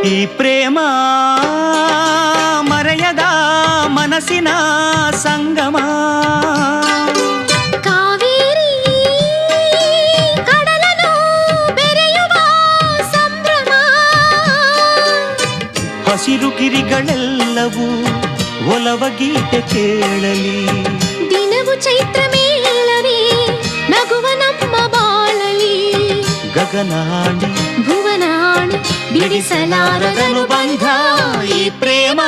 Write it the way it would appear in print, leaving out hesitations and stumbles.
ಈ ಪ್ರೇಮ ಮರೆಯದ ಮನಸ್ಸಿನ ಸಂಗಮ. ಕಾವೇರಿ ಕಡಲನು ಬೆರೆಯುವ ಸಂಭ್ರಮ. ಹಸಿರು ಗಿರಿಗಳೆಲ್ಲವೂ ಒಲವ ಗೀತೆ ಕೇಳಲಿ. ದಿನವು ಚೈತ್ರ ಮೇಳವೇ ನಗುವ ನಮ್ಮ ಬಾಳಲಿ. ಗಗನಾಡಿ ಭುವನಾಡಿ ಬಿಡಿಸಲಾರದನು ಬಂಧ ಈ ಪ್ರೇಮ.